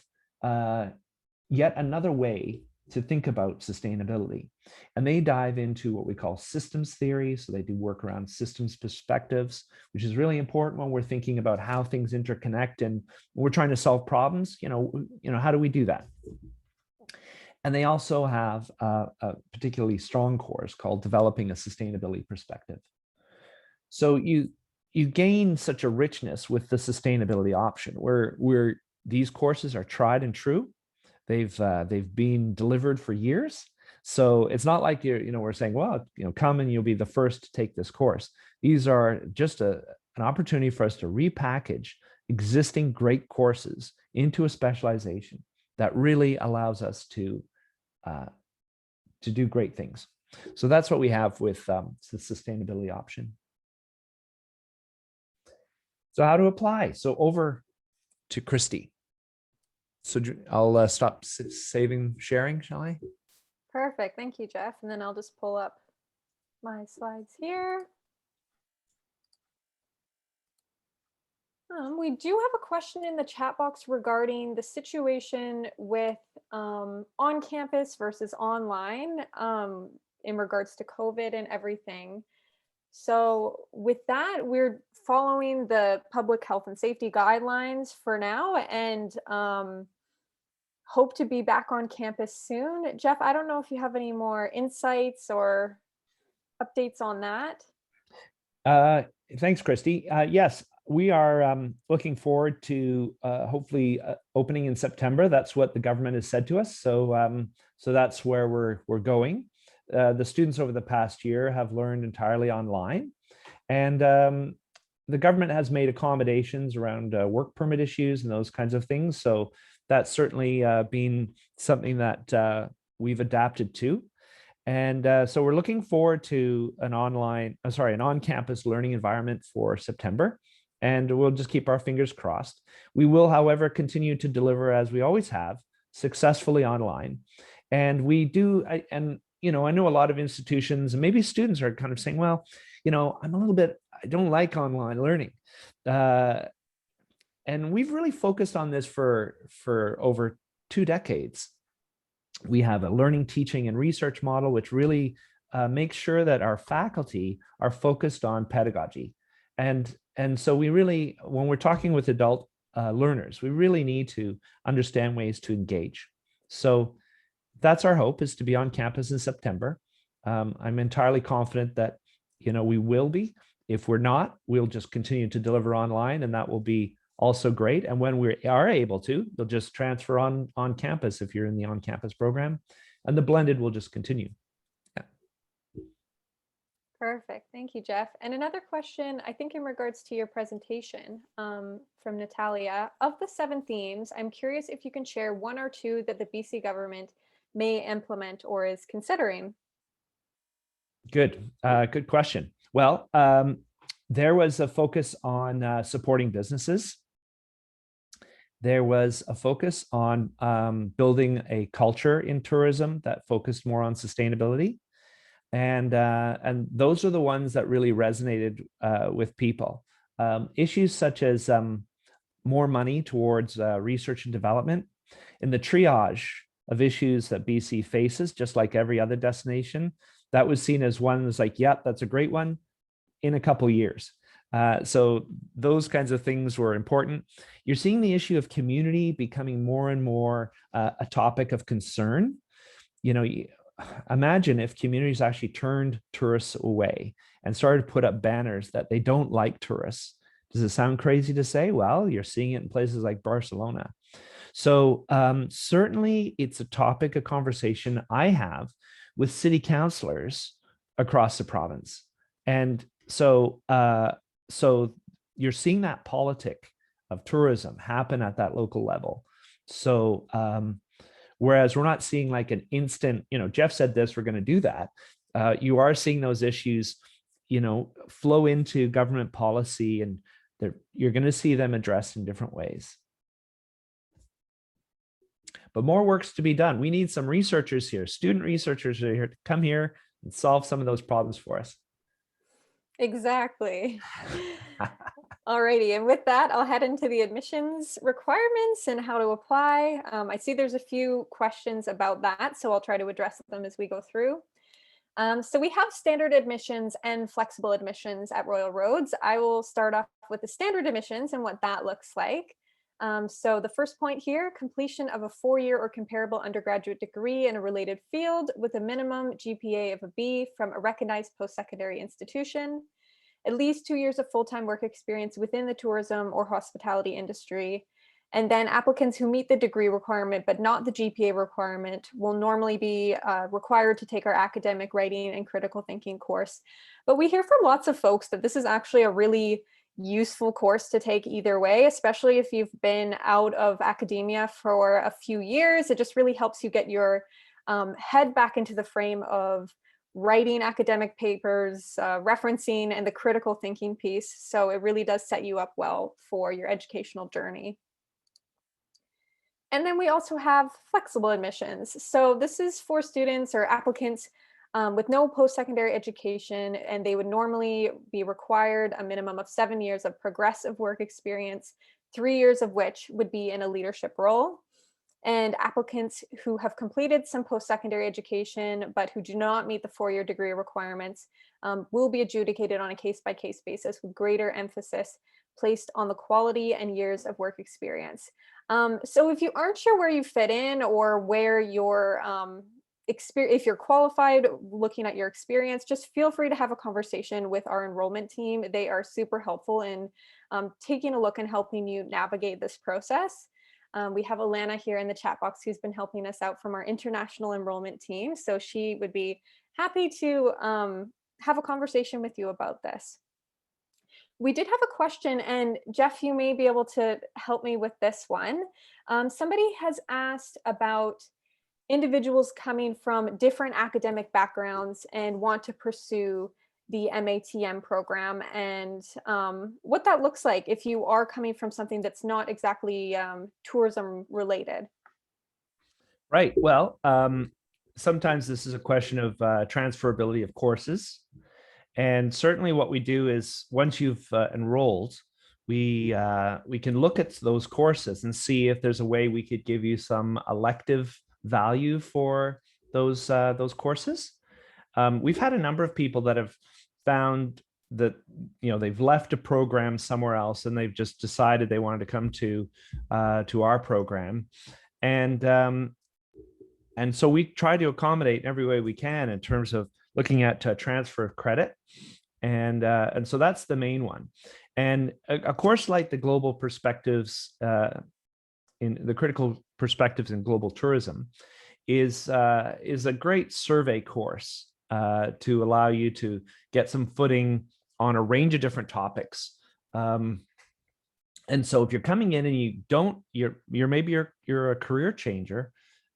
yet another way to think about sustainability. And they dive into what we call systems theory. So they do work around systems perspectives, which is really important when we're thinking about how things interconnect and we're trying to solve problems. How do we do that? And they also have a particularly strong course called Developing a Sustainability Perspective. So you gain such a richness with the sustainability option where these courses are tried and true. They've been delivered for years. So it's not like we're saying, well, come and you'll be the first to take this course. These are just an opportunity for us to repackage existing great courses into a specialization that really allows us to do great things. So that's what we have with the sustainability option. So how to apply? So over to Christy. So I'll stop saving sharing, shall I? Perfect. Thank you, Geoff. And then I'll just pull up my slides here. We do have a question in the chat box regarding the situation with on campus versus online in regards to COVID and everything. So with that, we're following the public health and safety guidelines for now and hope to be back on campus soon. Geoff, I don't know if you have any more insights or updates on that. Thanks, Christy. Yes, we are looking forward to hopefully opening in September. That's what the government has said to us. So that's where we're going. The students over the past year have learned entirely online, and the government has made accommodations around work permit issues and those kinds of things. So that's certainly been something that we've adapted to. And so we're looking forward to an on-campus learning environment for September, and we'll just keep our fingers crossed. We will, however, continue to deliver, as we always have, successfully online. And we do, I know a lot of institutions and maybe students are kind of saying, well, I don't like online learning. And we've really focused on this for over 2 decades. We have a learning, teaching, and research model, which really makes sure that our faculty are focused on pedagogy. And so we really, when we're talking with adult learners, we really need to understand ways to engage. So that's our hope, is to be on campus in September. I'm entirely confident that, we will be. If we're not, we'll just continue to deliver online, and that will be also great. And when we are able to, they'll just transfer on campus if you're in the on-campus program, and the blended will just continue. Yeah. Perfect. Thank you, Geoff. And another question, I think in regards to your presentation from Natalia, of the 7 themes, I'm curious if you can share 1 or 2 that the BC government may implement or is considering. Good. Good question. Well, there was a focus on supporting businesses. There was a focus on building a culture in tourism that focused more on sustainability. And those are the ones that really resonated with people. Issues such as more money towards research and development. In the triage of issues that BC faces, just like every other destination, that was seen as one that's like, yeah, that's a great one in a couple of years. So those kinds of things were important. You're seeing the issue of community becoming more and more a topic of concern. Imagine if communities actually turned tourists away and started to put up banners that they don't like tourists. Does it sound crazy to say? Well, you're seeing it in places like Barcelona. So certainly it's a topic of conversation I have with city councilors across the province. And so you're seeing that politic of tourism happen at that local level. So whereas we're not seeing like an instant, Geoff said this, we're going to do that. You are seeing those issues, flow into government policy, and you're going to see them addressed in different ways. But more work's to be done. We need some researchers here, student researchers are here to come here and solve some of those problems for us. Exactly. Alrighty, and with that, I'll head into the admissions requirements and how to apply. I see there's a few questions about that, so I'll try to address them as we go through. So we have standard admissions and flexible admissions at Royal Roads. I will start off with the standard admissions and what that looks like. So the first point here, completion of a 4-year or comparable undergraduate degree in a related field with a minimum GPA of a B from a recognized post-secondary institution, at least 2 years of full-time work experience within the tourism or hospitality industry. And then applicants who meet the degree requirement but not the GPA requirement will normally be required to take our academic writing and critical thinking course. But we hear from lots of folks that this is actually a really useful course to take either way, especially if you've been out of academia for a few years. It just really helps you get your head back into the frame of writing academic papers, referencing, and the critical thinking piece. So it really does set you up well for your educational journey. And then we also have flexible admissions. So this is for students or applicants with no post-secondary education, and they would normally be required a minimum of 7 years of progressive work experience, 3 years of which would be in a leadership role. And applicants who have completed some post-secondary education, but who do not meet the 4-year degree requirements will be adjudicated on a case-by-case basis with greater emphasis placed on the quality and years of work experience. So if you aren't sure where you fit in or where your if you're qualified looking at your experience, just feel free to have a conversation with our enrollment team. They are super helpful in taking a look and helping you navigate this process. We have Alana here in the chat box who's been helping us out from our international enrollment team. So she would be happy to have a conversation with you about this. We did have a question, and Geoff, you may be able to help me with this one. Somebody has asked about individuals coming from different academic backgrounds and want to pursue the Matm program, and what that looks like if you are coming from something that's not exactly tourism related. Right. Well, sometimes this is a question of transferability of courses. And certainly what we do is once you've enrolled, we can look at those courses and see if there's a way we could give you some elective value for those courses. We've had a number of people that have found that they've left a program somewhere else and they've just decided they wanted to come to our program, and so we try to accommodate in every way we can in terms of looking at transfer of credit, and so that's the main one. And a course like the global perspectives in the critical perspectives in global tourism is a great survey course to allow you to get some footing on a range of different topics. And so if you're coming in and you're a career changer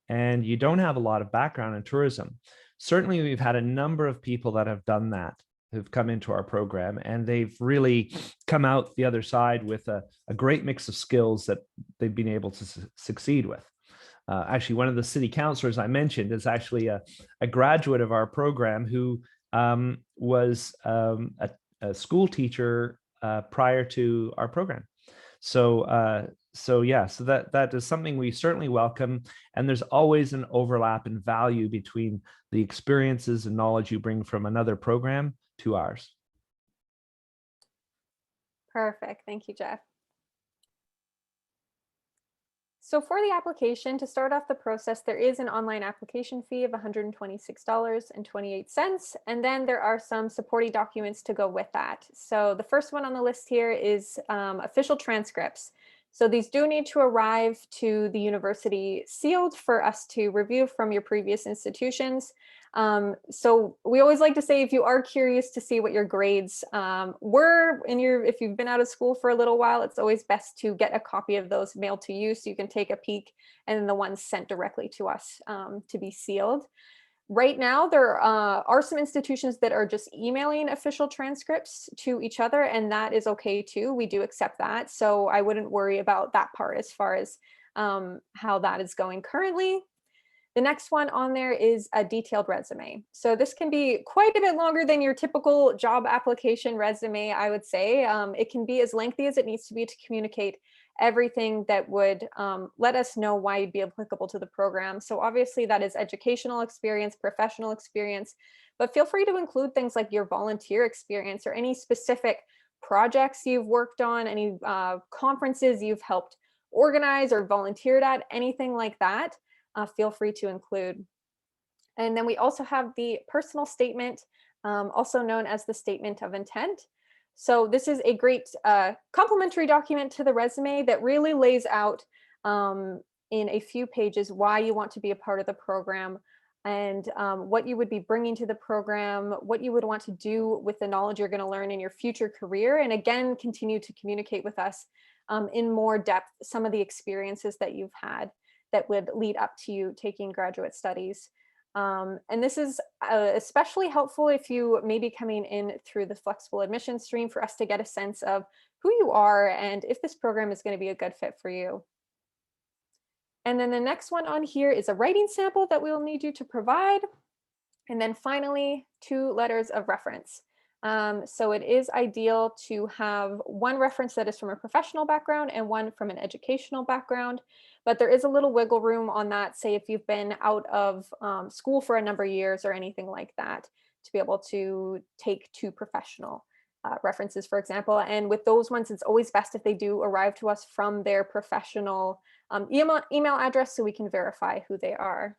and you don't have a lot of background in tourism, certainly we've had a number of people that have done that, who've come into our program, and they've really come out the other side with a great mix of skills that they've been able to succeed with. Actually, one of the city councilors I mentioned is actually a graduate of our program who was a school teacher prior to our program. So that is something we certainly welcome. And there's always an overlap in value between the experiences and knowledge you bring from another program to ours. Perfect. Thank you, Geoff. So for the application, to start off the process, there is an online application fee of $126.28. And then there are some supporting documents to go with that. So the first one on the list here is official transcripts. So these do need to arrive to the university sealed for us to review from your previous institutions. So we always like to say, if you are curious to see what your grades were if you've been out of school for a little while, it's always best to get a copy of those mailed to you so you can take a peek, and then the ones sent directly to us to be sealed. Right now, there are some institutions that are just emailing official transcripts to each other, and that is okay too. We do accept that. So I wouldn't worry about that part as far as how that is going currently. The next one on there is a detailed resume. So this can be quite a bit longer than your typical job application resume, I would say. It can be as lengthy as it needs to be to communicate everything that would let us know why you'd be applicable to the program. So obviously that is educational experience, professional experience, but feel free to include things like your volunteer experience or any specific projects you've worked on, any conferences you've helped organize or volunteered at, anything like that. Feel free to include. And then we also have the personal statement, also known as the statement of intent. So this is a great complementary document to the resume that really lays out in a few pages why you want to be a part of the program, and what you would be bringing to the program, what you would want to do with the knowledge you're going to learn in your future career, and again, continue to communicate with us in more depth some of the experiences that you've had that would lead up to you taking graduate studies. And this is especially helpful if you may be coming in through the flexible admission stream, for us to get a sense of who you are and if this program is going to be a good fit for you. And then the next one on here is a writing sample that we will need you to provide. And then finally, 2 letters of reference. So it is ideal to have one reference that is from a professional background and one from an educational background, but there is a little wiggle room on that. Say if you've been out of school for a number of years or anything like that, to be able to take 2 professional references, for example. And with those ones, it's always best if they do arrive to us from their professional email address, so we can verify who they are.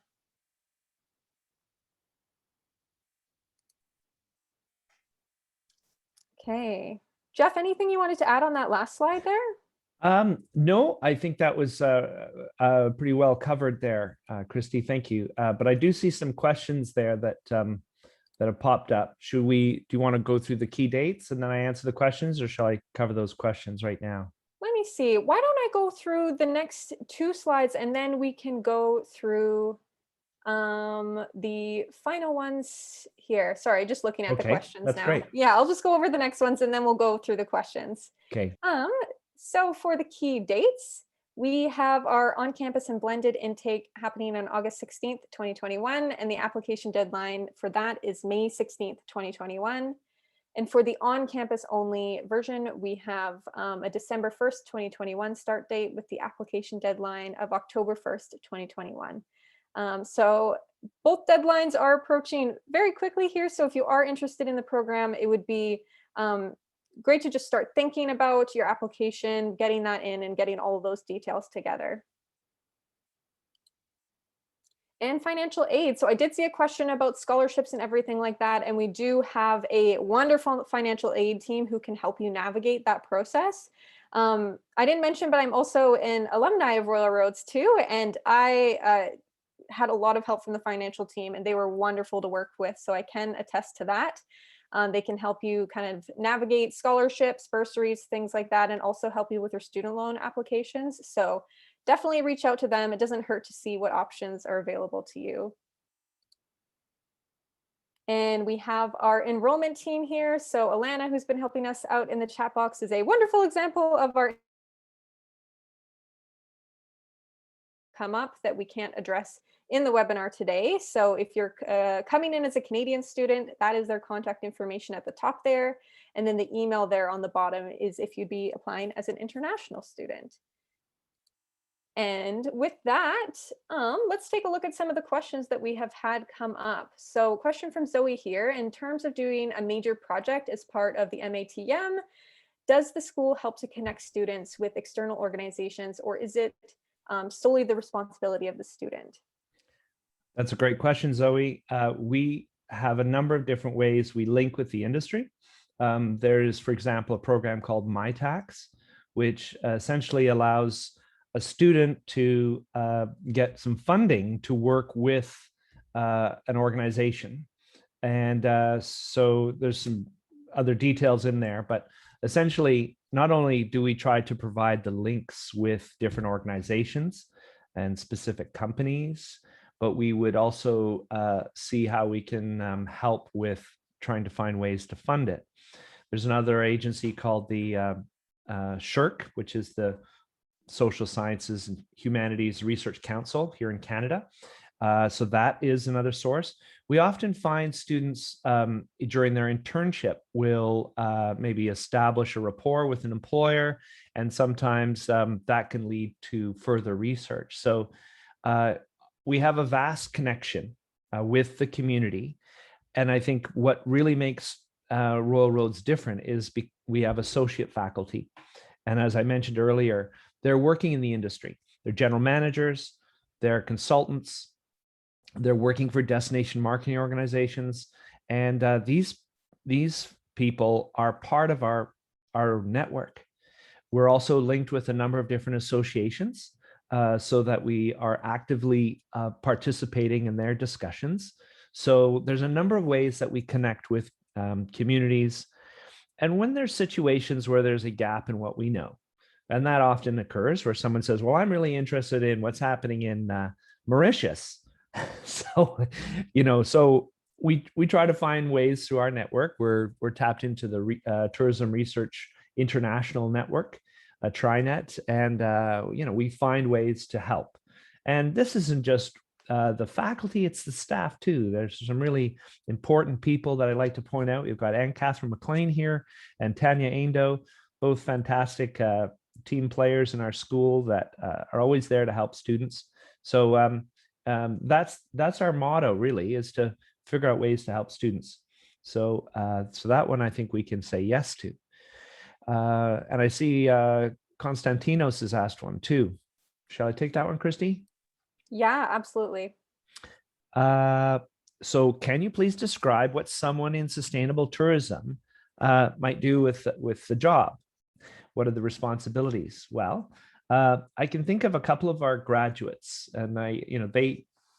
Okay. Jeff, anything you wanted to add on that last slide there? No, I think that was pretty well covered there, Christy. Thank you. But I do see some questions there that have popped up. Do you want to go through the key dates and then I answer the questions, or shall I cover those questions right now? Let me see. Why don't I go through the next 2 slides and then we can go through the final ones here. Sorry, just looking at the questions that's now. great. Yeah, I'll just go over the next ones and then we'll go through the questions. Okay. So for the key dates, we have our on-campus and blended intake happening on August 16th, 2021, and the application deadline for that is May 16th, 2021. And for the on-campus only version, we have a December 1st, 2021 start date with the application deadline of October 1st, 2021. So both deadlines are approaching very quickly here. So if you are interested in the program, it would be great to just start thinking about your application, getting that in, and getting all of those details together. And financial aid. So I did see a question about scholarships and everything like that. And we do have a wonderful financial aid team who can help you navigate that process. I didn't mention, but I'm also an alumni of Royal Roads too. And I had a lot of help from the financial team, and they were wonderful to work with. So I can attest to that. They can help you kind of navigate scholarships, bursaries, things like that, and also help you with your student loan applications. So definitely reach out to them. It doesn't hurt to see what options are available to you. And we have our enrollment team here. So Alana, who's been helping us out in the chat box, is a wonderful example of our come up that we can't address in the webinar today. So if you're coming in as a Canadian student, that is their contact information at the top there. And then the email there on the bottom is if you'd be applying as an international student. And with that, let's take a look at some of the questions that we have had come up. So question from Zoe here: in terms of doing a major project as part of the MATM, does the school help to connect students with external organizations, or is it solely the responsibility of the student? That's a great question, Zoe. We have a number of different ways we link with the industry. There is, for example, a program called MyTax, which essentially allows a student to get some funding to work with an organization. And so there's some other details in there, but essentially, not only do we try to provide the links with different organizations and specific companies, but we would also see how we can help with trying to find ways to fund it. There's another agency called the SSHRC, which is the Social Sciences and Humanities Research Council here in Canada. So that is another source. We often find students during their internship will maybe establish a rapport with an employer, and sometimes that can lead to further research. So we have a vast connection with the community. And I think what really makes Royal Roads different is we have associate faculty. And as I mentioned earlier, they're working in the industry. They're general managers, they're consultants, they're working for destination marketing organizations. And these people are part of our network. We're also linked with a number of different associations so that we are actively participating in their discussions. So there's a number of ways that we connect with communities. And when there's situations where there's a gap in what we know, and that often occurs where someone says, well, I'm really interested in what's happening in Mauritius. So, so we try to find ways through our network. We're tapped into the Tourism Research International Network, TriNet, and we find ways to help. And this isn't just the faculty, it's the staff too. There's some really important people that I'd like to point out. We've got Anne-Catherine McLean here and Tanya Aindo, both fantastic team players in our school that are always there to help students. So that's our motto, really, is to figure out ways to help students. So that one I think we can say yes to. And I see Konstantinos has asked one too. Shall I take that one, Christy? Yeah, absolutely. So can you please describe what someone in sustainable tourism might do with the job? What are the responsibilities? Well, I can think of a couple of our graduates, and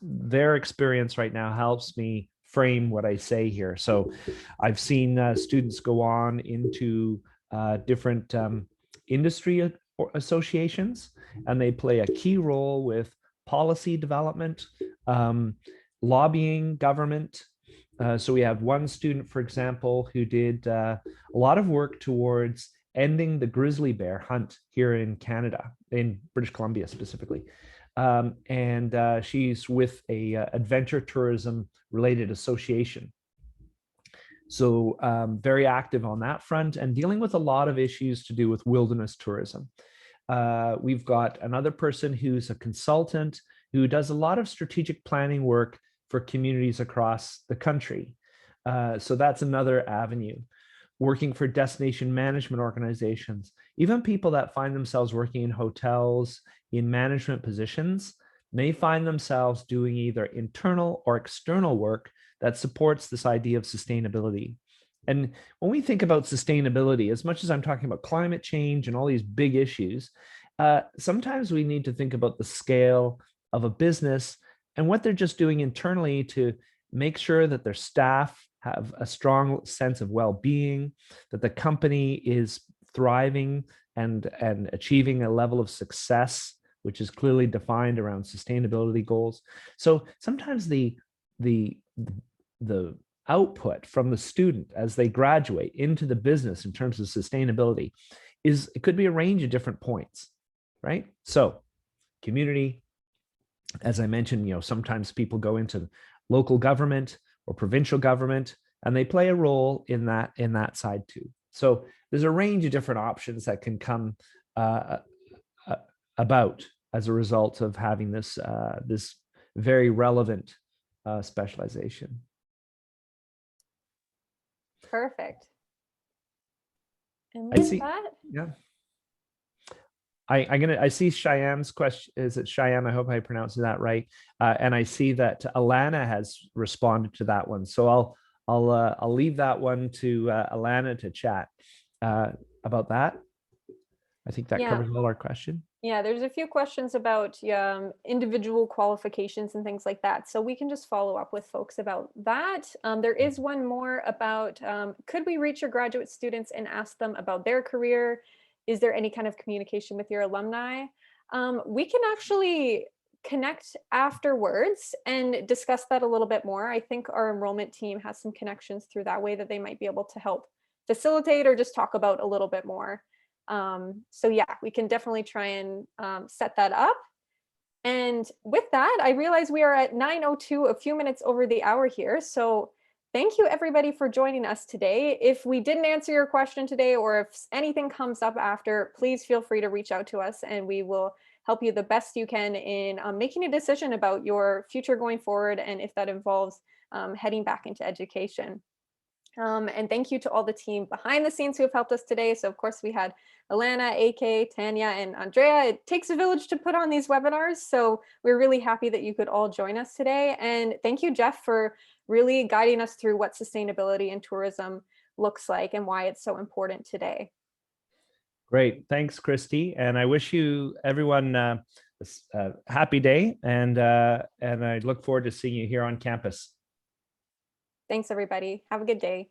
their experience right now helps me frame what I say here. So I've seen students go on into different industry associations, and they play a key role with policy development, lobbying government. So we have one student, for example, who did a lot of work towards ending the grizzly bear hunt here in Canada, in British Columbia specifically. And she's with a adventure tourism related association. So very active on that front and dealing with a lot of issues to do with wilderness tourism. We've got another person who's a consultant who does a lot of strategic planning work for communities across the country. So that's another avenue. Working for destination management organizations, even people that find themselves working in hotels, in management positions, may find themselves doing either internal or external work that supports this idea of sustainability. And when we think about sustainability, as much as I'm talking about climate change and all these big issues, sometimes we need to think about the scale of a business and what they're just doing internally to make sure that their staff have a strong sense of well-being, that the company is thriving and achieving a level of success, which is clearly defined around sustainability goals. So sometimes the output from the student as they graduate into the business in terms of sustainability it could be a range of different points, right? So community, as I mentioned, sometimes people go into local government or provincial government, and they play a role in that side too. So there's a range of different options that can come about as a result of having this very relevant specialization. Perfect. And with that, yeah. I see Cheyenne's question. Is it Cheyenne? I hope I pronounced that right. And I see that Alana has responded to that one. So I'll leave that one to Alana to chat about that. I think that Yeah. covers all our question. Yeah, there's a few questions about individual qualifications and things like that. So we can just follow up with folks about that. There is one more about, could we reach your graduate students and ask them about their career? Is there any kind of communication with your alumni? We can actually connect afterwards and discuss that a little bit more. I think our enrollment team has some connections through that way that they might be able to help facilitate or just talk about a little bit more. So yeah, we can definitely try and set that up. And with that, I realize we are at 9:02, a few minutes over the hour here. So thank you everybody for joining us today. If we didn't answer your question today, or if anything comes up after, please feel free to reach out to us and we will help you the best you can in making a decision about your future going forward, and if that involves heading back into education. And thank you to all the team behind the scenes who have helped us today. So of course we had Alana, AK, Tanya, and Andrea. It takes a village to put on these webinars. So we're really happy that you could all join us today. And thank you, Geoff, for really guiding us through what sustainability in tourism looks like and why it's so important today. Great. Thanks, Christy. And I wish you everyone a happy day. And I look forward to seeing you here on campus. Thanks, everybody. Have a good day.